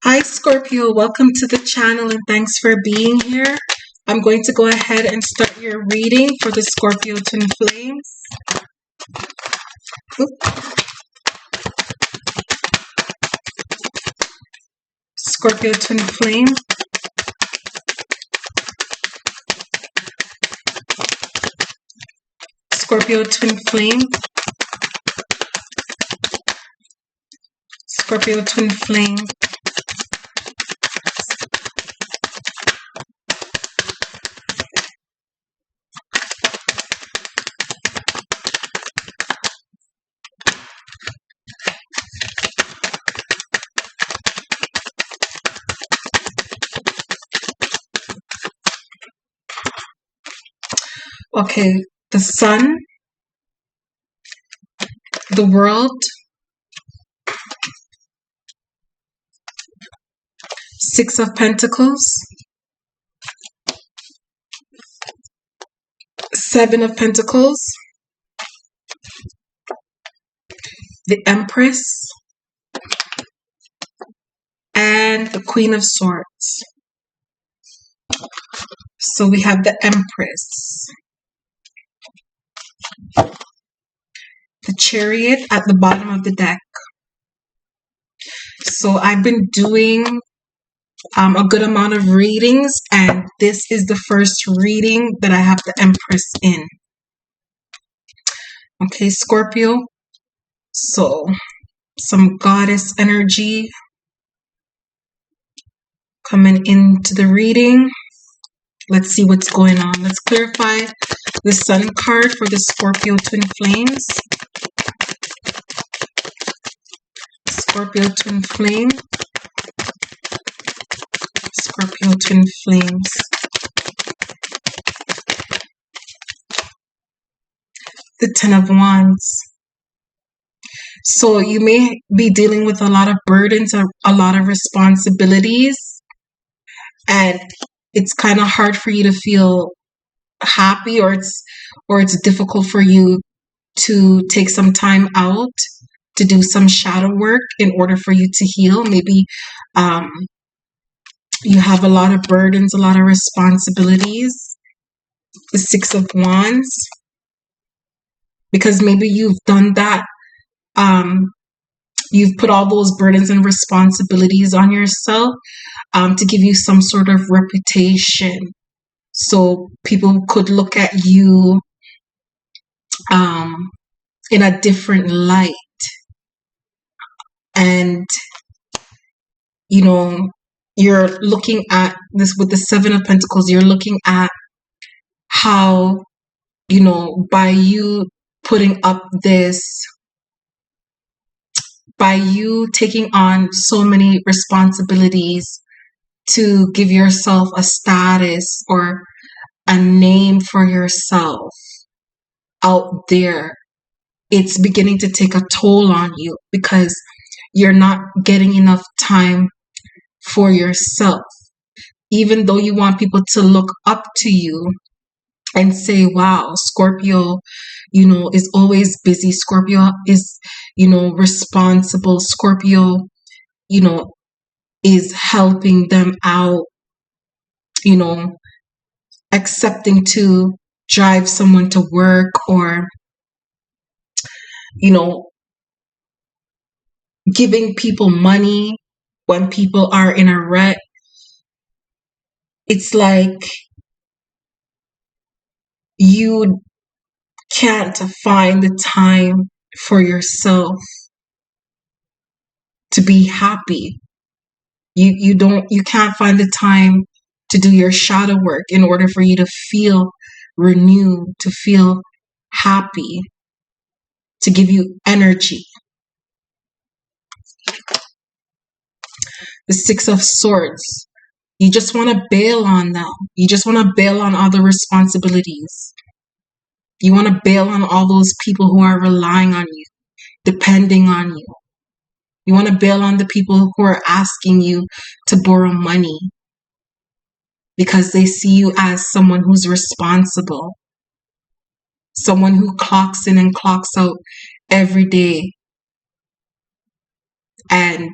Hi Scorpio, welcome to the channel and thanks for being here. I'm going to go ahead and start your reading for the Scorpio twin flames. Scorpio twin flame. Scorpio twin flame. Scorpio twin flame. Okay, the sun, the world, Six of Pentacles, Seven of Pentacles, the Empress, and the Queen of Swords. So we have the Empress, the Chariot at the bottom of the deck. So I've been doing a good amount of readings, and this is the first reading that I have the Empress in. Okay, Scorpio. So some goddess energy coming into the reading. Let's see what's going on. Let's clarify the Sun card for the Scorpio twin flames. Scorpio twin flame. Scorpio twin flames. The Ten of Wands. So you may be dealing with a lot of burdens or a lot of responsibilities, and it's kind of hard for you to feel happy, or it's difficult for you to take some time out to do some shadow work in order for you to heal. Maybe you have a lot of burdens, a lot of responsibilities. The Six of Wands, because maybe you've done that. You've put all those burdens and responsibilities on yourself to give you some sort of reputation. So people could look at you in a different light. And, you know, you're looking at this with the Seven of Pentacles. You're looking at how, you know, by you putting up this, by you taking on so many responsibilities to give yourself a status or a name for yourself out there, it's beginning to take a toll on you because you're not getting enough time for yourself. Even though you want people to look up to you and say, wow, Scorpio, you know, is always busy. Scorpio is, you know, responsible. Scorpio, you know, is helping them out, you know, accepting to drive someone to work, or, you know, giving people money when people are in a wreck. It's like you can't find the time for yourself to be happy. You can't find the time to do your shadow work in order for you to feel renewed, to feel happy, to give you energy. The Six of Swords. You just want to bail on them. You just want to bail on all the responsibilities. You want to bail on all those people who are relying on you, depending on you. You want to bail on the people who are asking you to borrow money because they see you as someone who's responsible, someone who clocks in and clocks out every day. And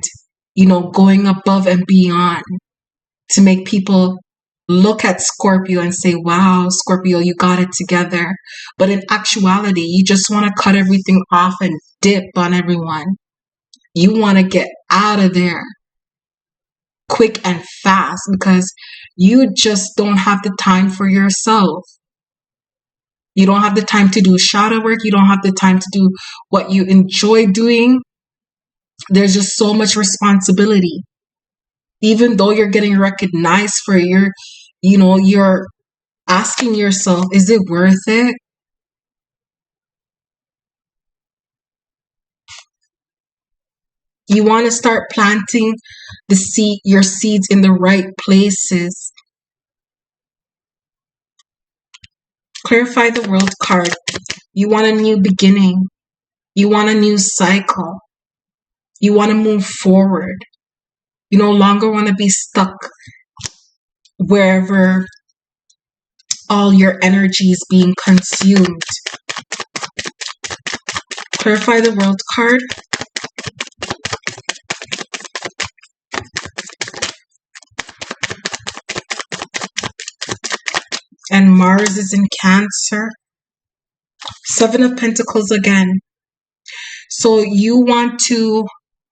going above and beyond to make people look at Scorpio and say, wow, Scorpio, you got it together. But in actuality, you just want to cut everything off and dip on everyone. You want to get out of there quick and fast because you just don't have the time for yourself. You don't have the time to do shadow work. You don't have the time to do what you enjoy doing. There's just so much responsibility. Even though you're getting recognized for you're asking yourself, is it worth it? You want to start planting your seeds in the right places. Clarify the world card. You want a new beginning. You want a new cycle. You want to move forward. You no longer want to be stuck wherever all your energy is being consumed. Clarify the world card. And Mars is in Cancer. 7 of Pentacles again. So you want to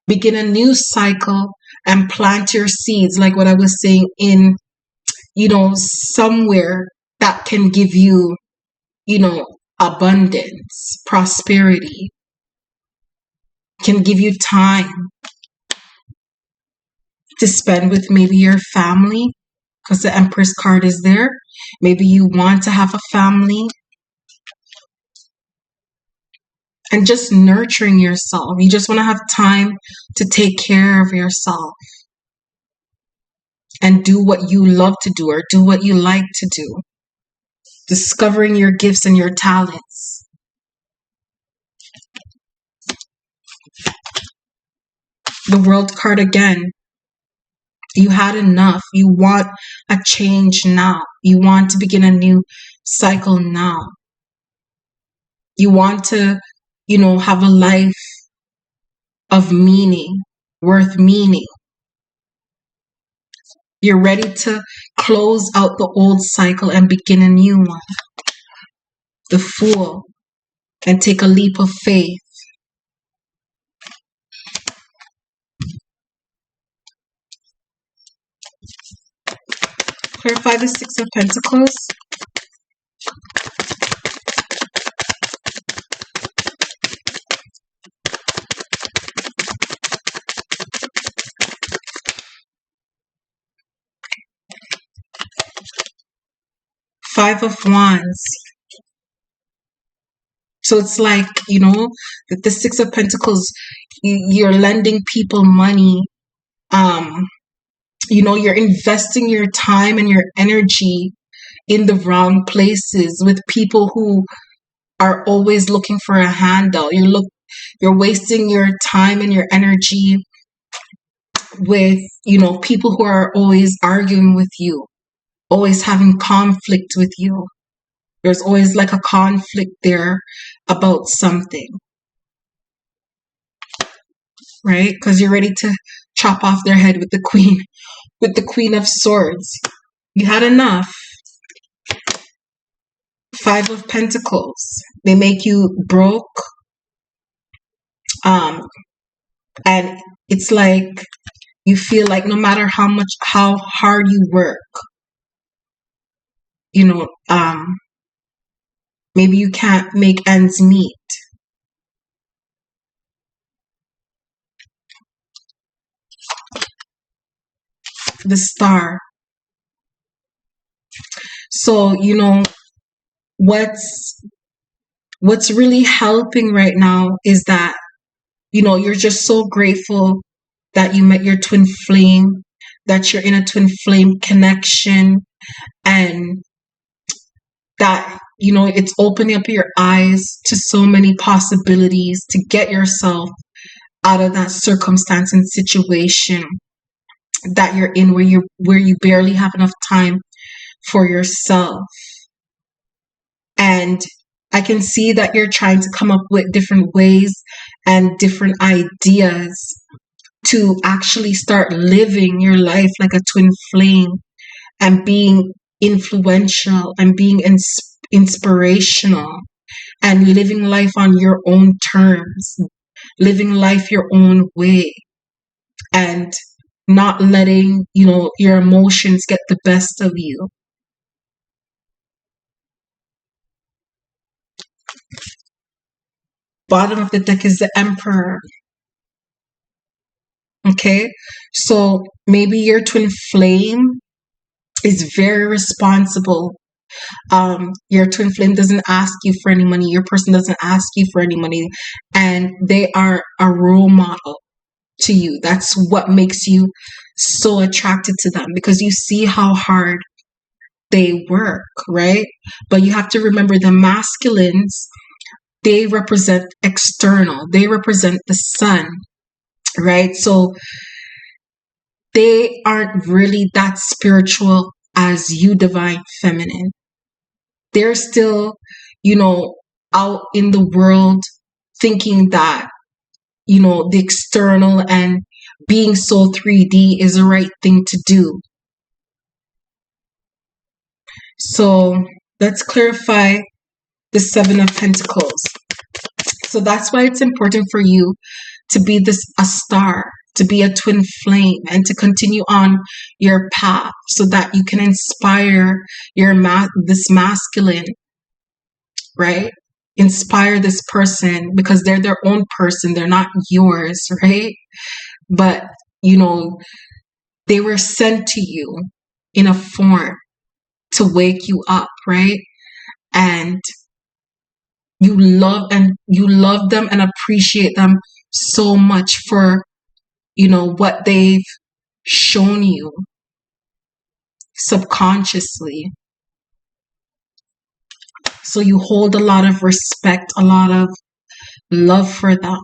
begin a new cycle and plant your seeds, like what I was saying, in, somewhere that can give you, abundance, prosperity, can give you time to spend with maybe your family, because the Empress card is there. Maybe you want to have a family. And just nurturing yourself. You just want to have time to take care of yourself and do what you love to do or do what you like to do. Discovering your gifts and your talents. The World card again. You had enough. You want a change now. You want to begin a new cycle now. You want to, have a life of meaning, worth meaning. You're ready to close out the old cycle and begin a new one. The Fool. And take a leap of faith. Clarify the 6 of Pentacles. Five of Wands. So it's like, that the 6 of Pentacles, you're lending people money. You're investing your time and your energy in the wrong places with people who are always looking for a handout. You're wasting your time and your energy with, people who are always arguing with you, always having conflict with you. There's always like a conflict there about something, right? Because you're ready to chop off their head with the Queen of Swords. You had enough. 5 of Pentacles. They make you broke. And it's like you feel like no matter how hard you work, maybe you can't make ends meet. The Star. So, what's really helping right now is that, you're just so grateful that you met your twin flame, that you're in a twin flame connection, and that, it's opening up your eyes to so many possibilities to get yourself out of that circumstance and situation that you're in where you barely have enough time for yourself. And I can see that you're trying to come up with different ways and different ideas to actually start living your life like a twin flame and being influential and being inspirational and living life on your own terms, living life your own way, and not letting, your emotions get the best of you. Bottom of the deck is the Emperor. Okay, so maybe your twin flame is very responsible. Your twin flame doesn't ask you for any money. Your person doesn't ask you for any money, and they are a role model to you. That's what makes you so attracted to them, because you see how hard they work, right? But you have to remember the masculines, they represent external, they represent the sun, right? So they aren't really that spiritual as you, divine feminine. They're still, out in the world thinking that, the external and being so 3D is the right thing to do. So let's clarify the Seven of Pentacles. So that's why it's important for you to be a star, to be a twin flame, and to continue on your path so that you can inspire this masculine, right? Inspire this person, because they're their own person. They're not yours, right? But, they were sent to you in a form to wake you up, right? And you love them and appreciate them so much for, what they've shown you subconsciously. So you hold a lot of respect, a lot of love for them,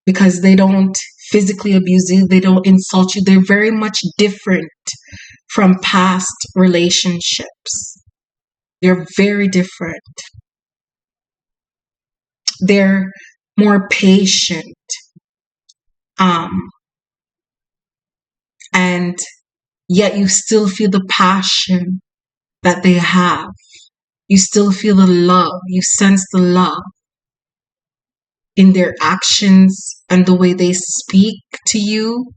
because they don't physically abuse you, they don't insult you. They're very much different from past relationships. They're very different. They're more patient. And yet you still feel the passion that they have. You still feel the love. You sense the love in their actions and the way they speak to you.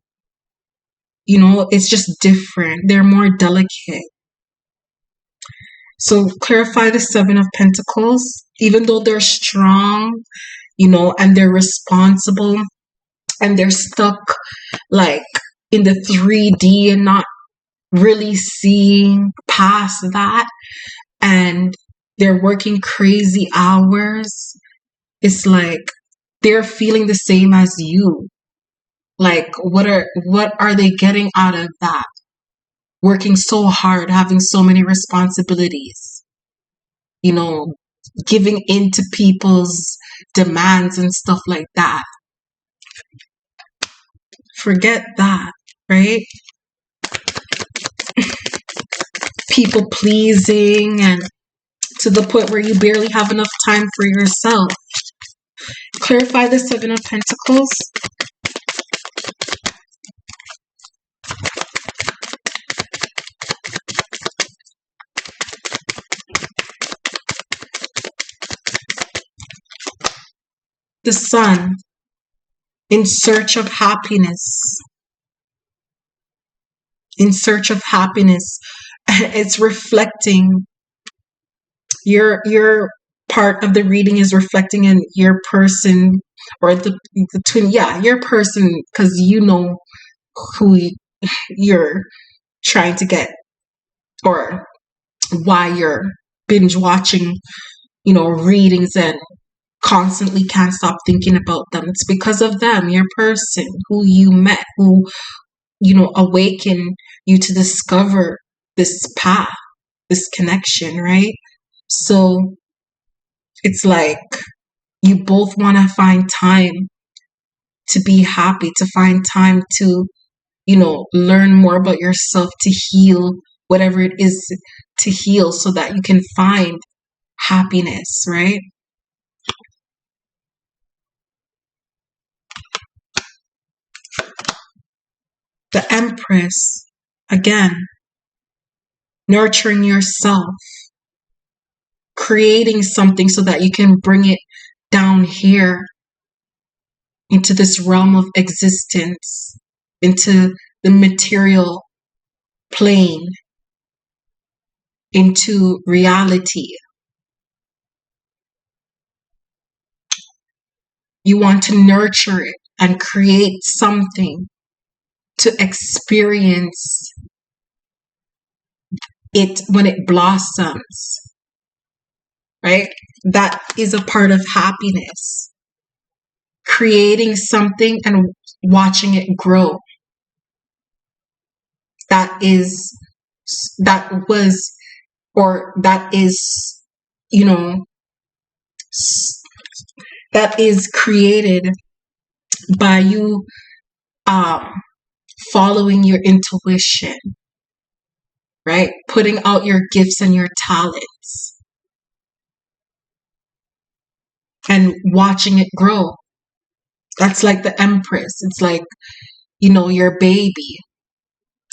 It's just different. They're more delicate. So clarify the Seven of Pentacles. Even though they're strong, and they're responsible, and they're stuck like in the 3D and not really seeing past that, and they're working crazy hours, it's like they're feeling the same as you. Like, what are they getting out of that? Working so hard, having so many responsibilities, giving in to people's demands and stuff like that. Forget that, right? People pleasing, and to the point where you barely have enough time for yourself. Clarify the Seven of Pentacles. The Sun, in search of happiness. In search of happiness. It's reflecting your part of the reading is reflecting in your person, or the twin, your person, because you know who you're trying to get, or why you're binge watching, readings and constantly can't stop thinking about them. It's because of them, your person, who you met, who, awaken you to discover this path, this connection, right? So it's like you both want to find time to be happy, to find time to, learn more about yourself, to heal whatever it is to heal, so that you can find happiness, right? The Empress, again, nurturing yourself, creating something so that you can bring it down here into this realm of existence, into the material plane, into reality. You want to nurture it and create something to experience it when it blossoms, right? That is a part of happiness. Creating something and watching it grow. That is, you know, that is created by you following your intuition, right? Putting out your gifts and your talents and watching it grow. That's like the Empress. It's like, your baby.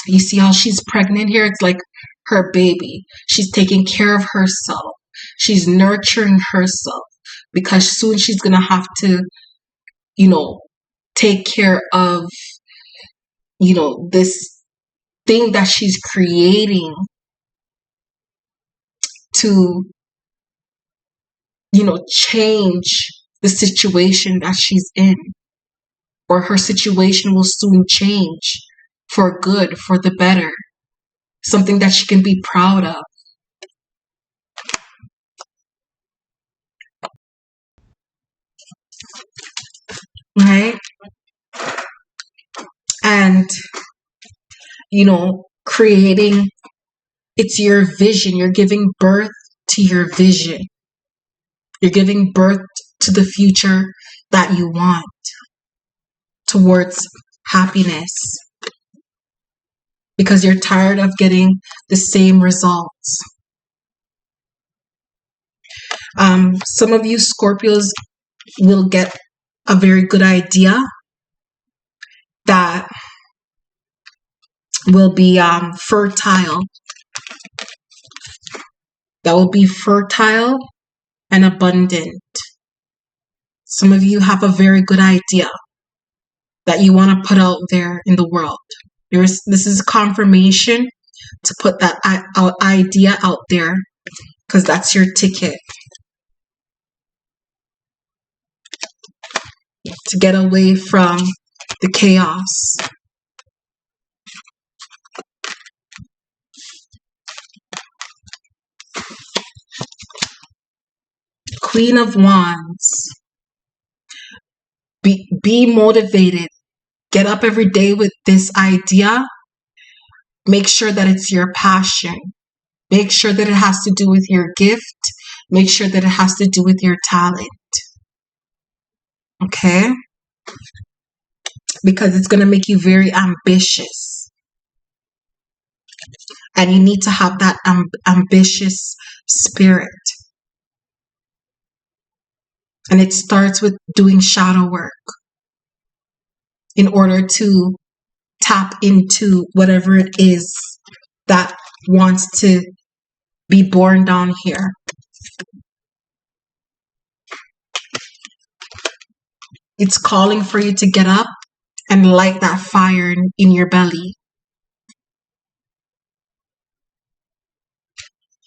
You see how she's pregnant here? It's like her baby. She's taking care of herself. She's nurturing herself because soon she's going to have to, take care of, this thing that she's creating to, change the situation that she's in. Or her situation will soon change for good, for the better. Something that she can be proud of. Right? And, creating, it's your vision. You're giving birth to your vision. You're giving birth to the future that you want towards happiness. Because you're tired of getting the same results. Some of you Scorpios will get a very good idea that will be fertile. That will be fertile and abundant. Some of you have a very good idea that you want to put out there in the world. This is confirmation to put that idea out there because that's your ticket to get away from the chaos. Queen of Wands. Be motivated. Get up every day with this idea. Make sure that it's your passion. Make sure that it has to do with your gift. Make sure that it has to do with your talent. Okay? Because it's going to make you very ambitious. And you need to have that ambitious spirit. And it starts with doing shadow work in order to tap into whatever it is that wants to be born down here. It's calling for you to get up and light that fire in your belly.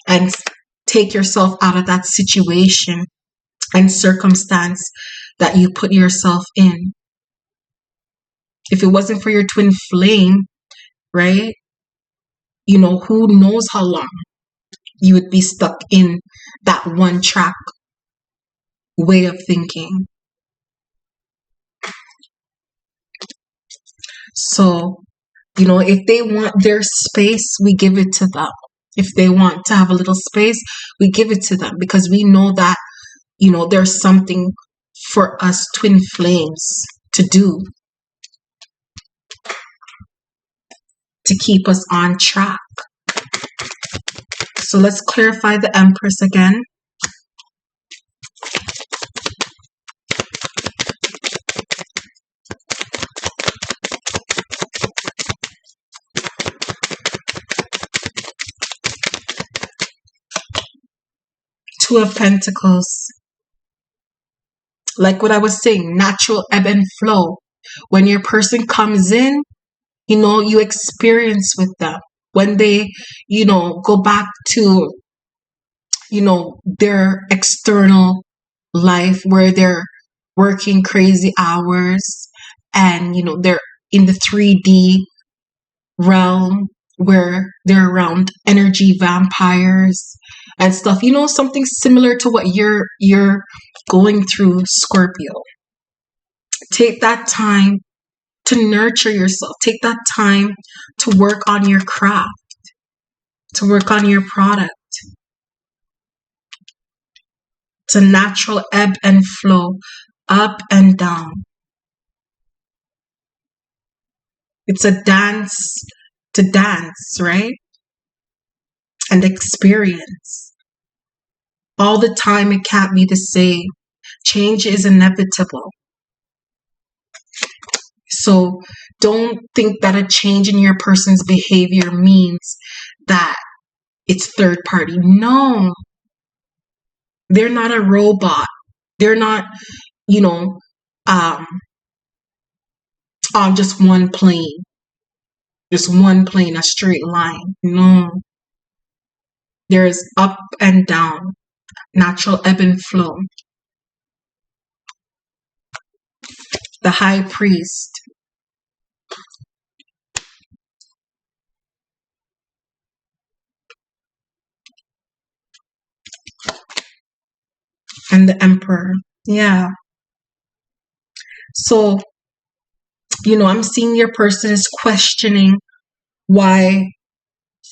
And take yourself out of that situation and circumstance that you put yourself in. If it wasn't for your twin flame, right? Who knows how long you would be stuck in that one track way of thinking. So, if they want their space, we give it to them. If they want to have a little space, we give it to them because we know that, there's something for us twin flames to do to keep us on track. So let's clarify the Empress again. Two of Pentacles. Like what I was saying, natural ebb and flow. When your person comes in, you experience with them. When they, go back to, their external life where they're working crazy hours and, they're in the 3D realm where they're around energy vampires and stuff, something similar to what you're going through, Scorpio. Take that time to nurture yourself. Take that time to work on your craft, to work on your product. It's a natural ebb and flow, up and down. It's a dance to dance, right? And experience. All the time, it can't be the same. Change is inevitable. So don't think that a change in your person's behavior means that it's third party. No. They're not a robot. They're not, on just one plane. Just one plane, a straight line. No. There's up and down. Natural ebb and flow. The High Priest. And the Emperor. Yeah. So, I'm seeing your person is questioning why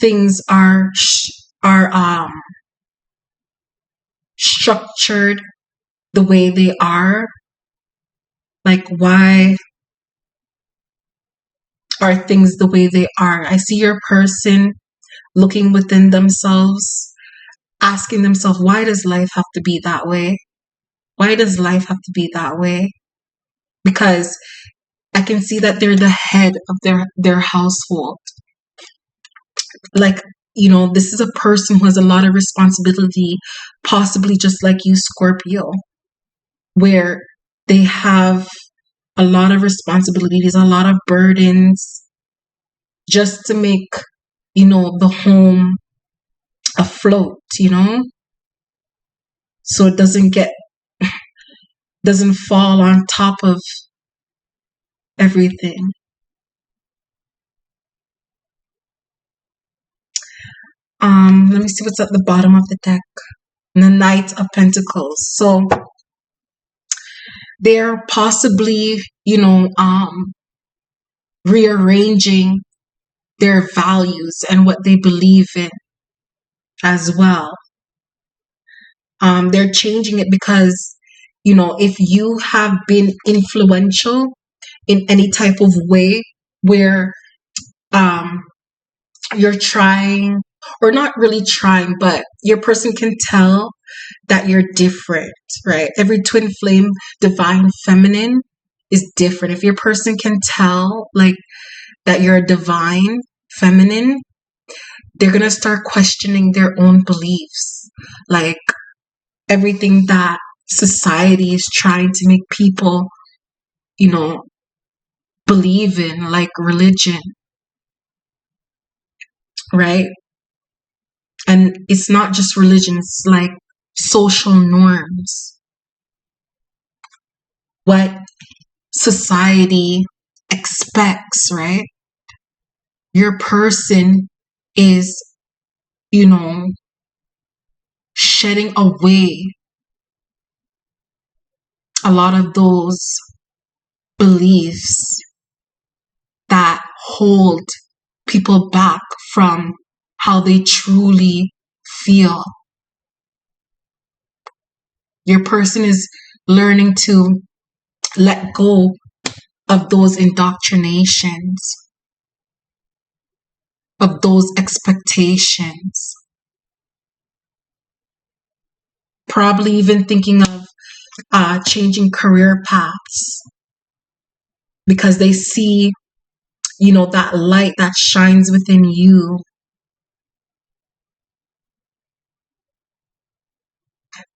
things are structured the way they are. Like, why are things the way they are? I see your person looking within themselves, asking themselves, why does life have to be that way? Why does life have to be that way? Because I can see that they're the head of their household. Like, this is a person who has a lot of responsibility, possibly just like you, Scorpio, where they have a lot of responsibilities, a lot of burdens, just to make, the home afloat, so it doesn't fall on top of everything. Let me see what's at the bottom of the deck. The Knight of Pentacles. So they're possibly, rearranging their values and what they believe in as well. They're changing it because, if you have been influential in any type of way where you're trying, or not really trying, but your person can tell that you're different, right? Every twin flame, divine feminine, is different. If your person can tell, like, that you're a divine feminine, they're gonna start questioning their own beliefs, like everything that society is trying to make people, believe in, like religion, right? And it's not just religion, it's like social norms. What society expects, right? Your person is, shedding away a lot of those beliefs that hold people back from how they truly feel. Your person is learning to let go of those indoctrinations, of those expectations. Probably even thinking of changing career paths because they see, that light that shines within you.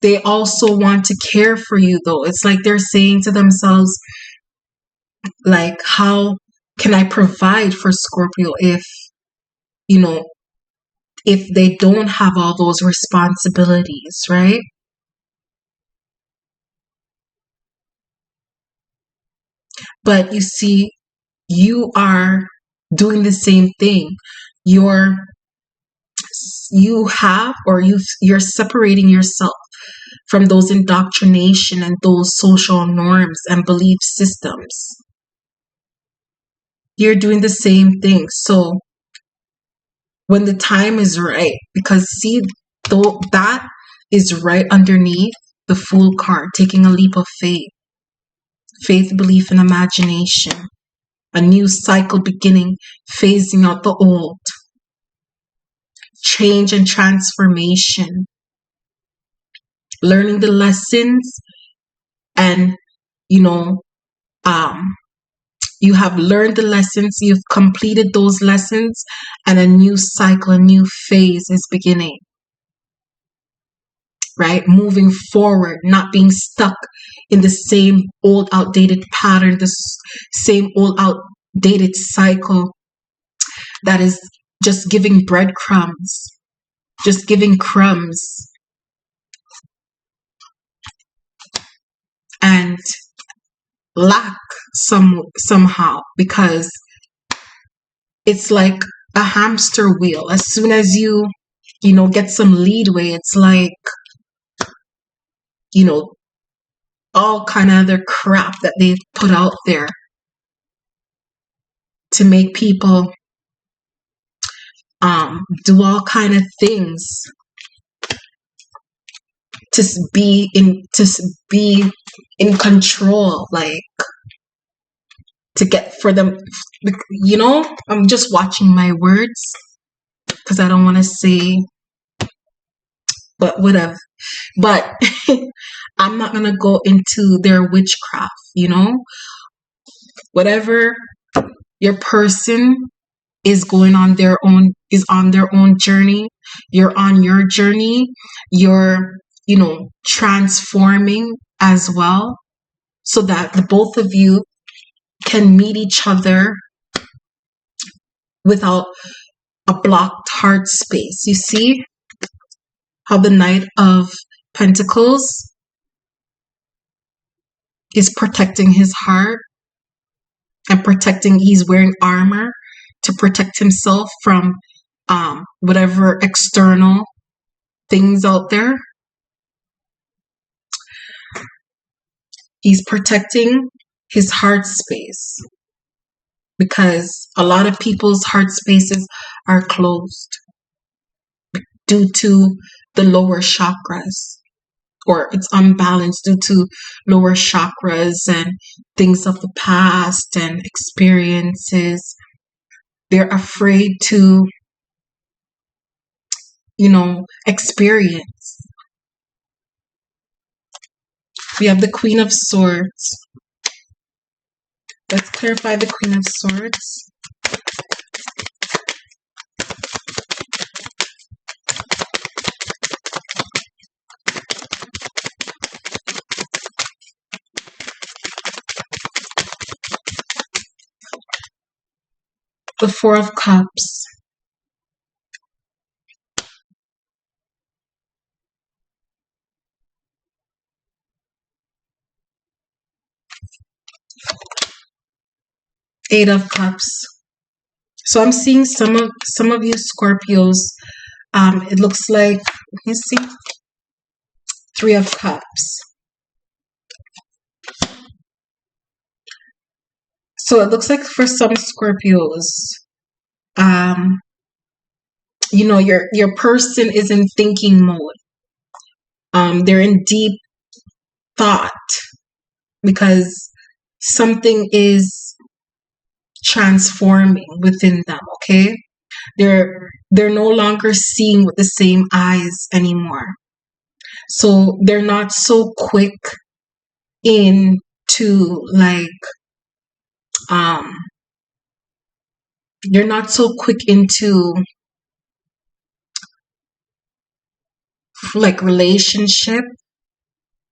They also want to care for you, though. It's like they're saying to themselves, like, how can I provide for Scorpio if, you know, if they don't have all those responsibilities, right? But you see, you are doing the same thing. You're you have or you're separating yourself from those indoctrination and those social norms and belief systems. You're doing the same thing. So when the time is right, because see, though that is right underneath the Fool card, taking a leap of faith, faith, belief, and imagination, a new cycle beginning, phasing out the old, change and transformation, learning the lessons, and you know, um, you have learned the lessons, you've completed those lessons, and a new cycle, a new phase is beginning, right? Moving forward, not being stuck in the same old outdated pattern, the same old outdated cycle that is just giving breadcrumbs, just giving crumbs, and lack somehow, because it's like a hamster wheel. As soon as you get some leadway, it's like, you know, all kind of other crap that they've put out there to make people do all kind of things to be in control, like to get for them. I'm just watching my words because I don't want to say, but whatever. But I'm not gonna go into their witchcraft, whatever your person is going on their own, is on their own journey. You're on your journey. You're, transforming as well, so that the both of you can meet each other without a blocked heart space. You see how the Knight of Pentacles is protecting his heart and he's wearing armor to protect himself from whatever external things out there. He's protecting his heart space because a lot of people's heart spaces are closed due to the lower chakras, or it's unbalanced due to lower chakras and things of the past and experiences. They're afraid to, experience. We have the Queen of Swords. Let's clarify the Queen of Swords. The Four of Cups. Eight of Cups. So I'm seeing some of you Scorpios. It looks like, let me see, Three of Cups. So it looks like for some Scorpios, your person is in thinking mode. They're in deep thought because something is transforming within them. Okay, they're no longer seeing with the same eyes anymore. So they're not so quick into they're not so quick into like relationship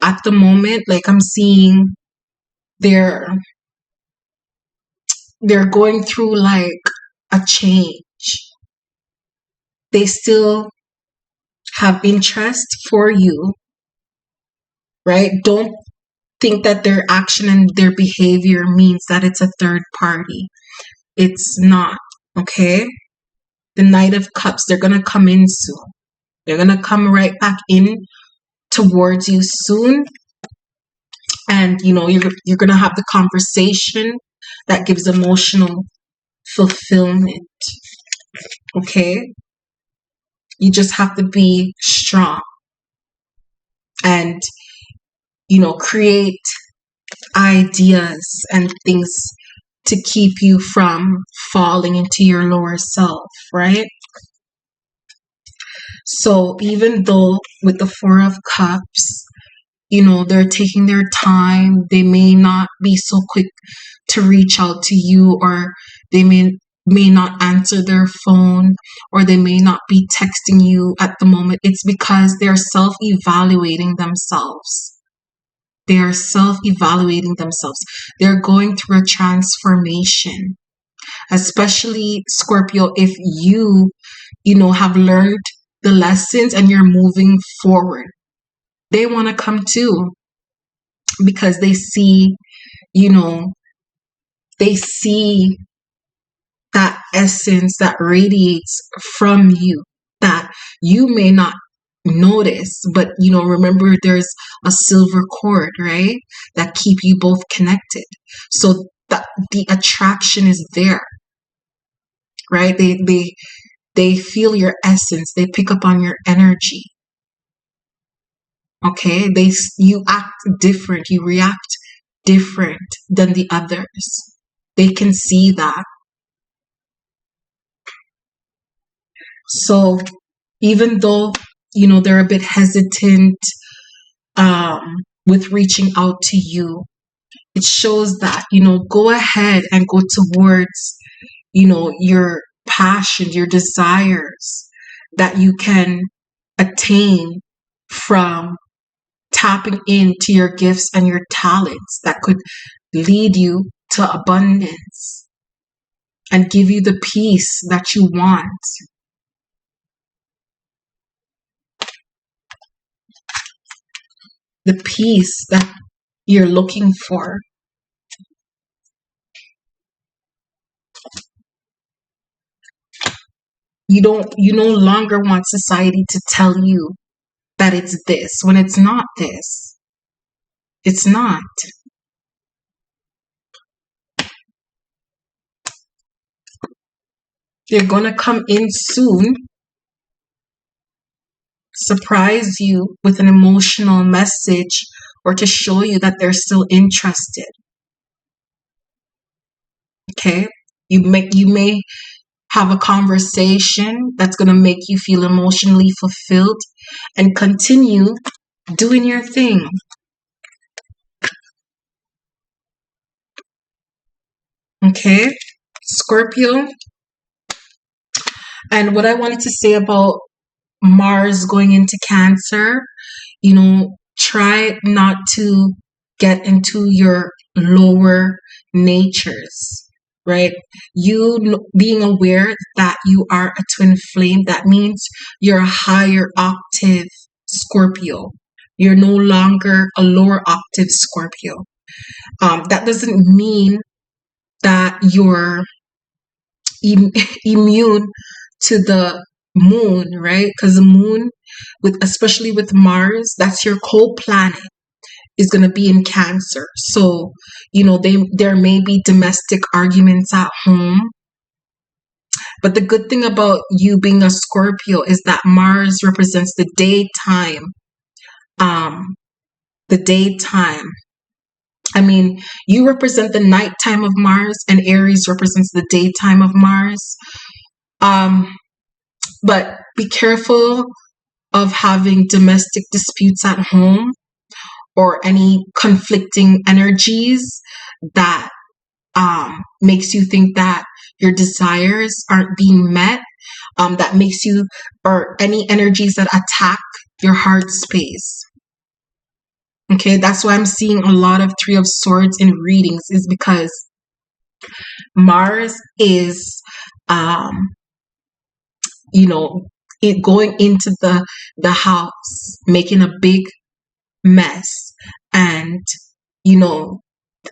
at the moment, like I'm seeing they're going through like a change. They still have interest for you, right? Don't think that their action and their behavior means that it's a third party. It's not, okay? The Knight of Cups, they're going to come in soon. They're going to come right back in towards you soon. And, you know, you're going to have the conversation that gives emotional fulfillment, okay? You just have to be strong and, you know, create ideas and things to keep you from falling into your lower self, right? So even though with the Four of Cups, you know, they're taking their time, they may not be so quick to reach out to you, or they may not answer their phone, or they may not be texting you at the moment. It's because they're self-evaluating themselves. They are self-evaluating themselves. They're going through a transformation. Especially Scorpio, if you know, have learned the lessons and you're moving forward. They want to come too because they see, you know, they see that essence that radiates from you that you may not notice, but you know, remember there's a silver cord, right, that keep you both connected. So the attraction is there, right? They feel your essence, they pick up on your energy, okay? You act different, you react different than the others. They can see that. So even though, you know, they're a bit hesitant with reaching out to you, it shows that, you know, go ahead and go towards, you know, your passion, your desires that you can attain from tapping into your gifts and your talents that could lead you to abundance and give you the peace that you want. The peace that you're looking for. You no longer want society to tell you that it's this when it's not this. It's not. They're gonna come in soon, surprise you with an emotional message or to show you that they're still interested. Okay? You may have a conversation that's going to make you feel emotionally fulfilled and continue doing your thing. Okay, Scorpio. And what I wanted to say about Mars going into Cancer, you know, try not to get into your lower natures, right? You being aware that you are a twin flame, that means you're a higher octave Scorpio. You're no longer a lower octave Scorpio. That doesn't mean that you're immune to the moon, right? Because the moon, especially with Mars, that's your co-planet, is going to be in Cancer. So, you know, there may be domestic arguments at home. But the good thing about you being a Scorpio is that Mars represents the daytime. The daytime. I mean, you represent the nighttime of Mars, and Aries represents the daytime of Mars. But be careful of having domestic disputes at home or any conflicting energies that makes you think that your desires aren't being met, that makes you, or any energies that attack your heart space. Okay, that's why I'm seeing a lot of Three of Swords in readings, is because Mars is, you know, it going into the house, making a big mess, and you know,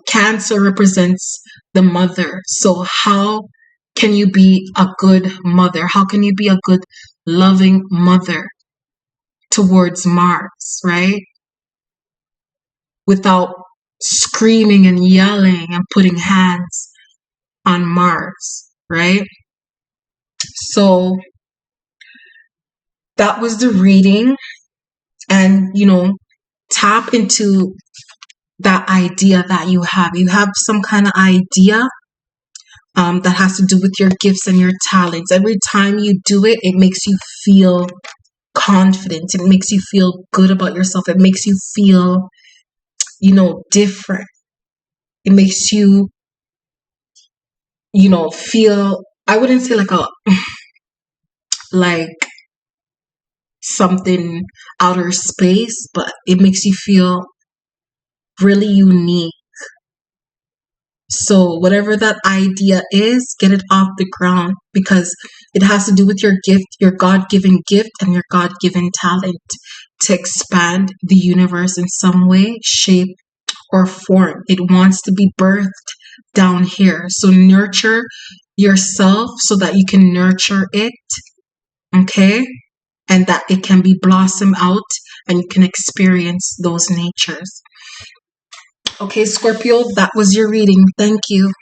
Cancer represents the mother. So how can you be a good mother? How can you be a good loving mother towards Mars, right? Without screaming and yelling and putting hands on Mars, right? So that was the reading. And, tap into that idea that you have. You have some kind of idea that has to do with your gifts and your talents. Every time you do it, it makes you feel confident. It makes you feel good about yourself. It makes you feel, different. It makes you, feel, I wouldn't say like something outer space, but it makes you feel really unique. So whatever that idea is, get it off the ground, because it has to do with your gift, your God-given gift and your God-given talent to expand the universe in some way, shape, or form. It wants to be birthed down here. So nurture yourself so that you can nurture it, okay? And that it can be blossom out and you can experience those natures. Okay, Scorpio, that was your reading. Thank you.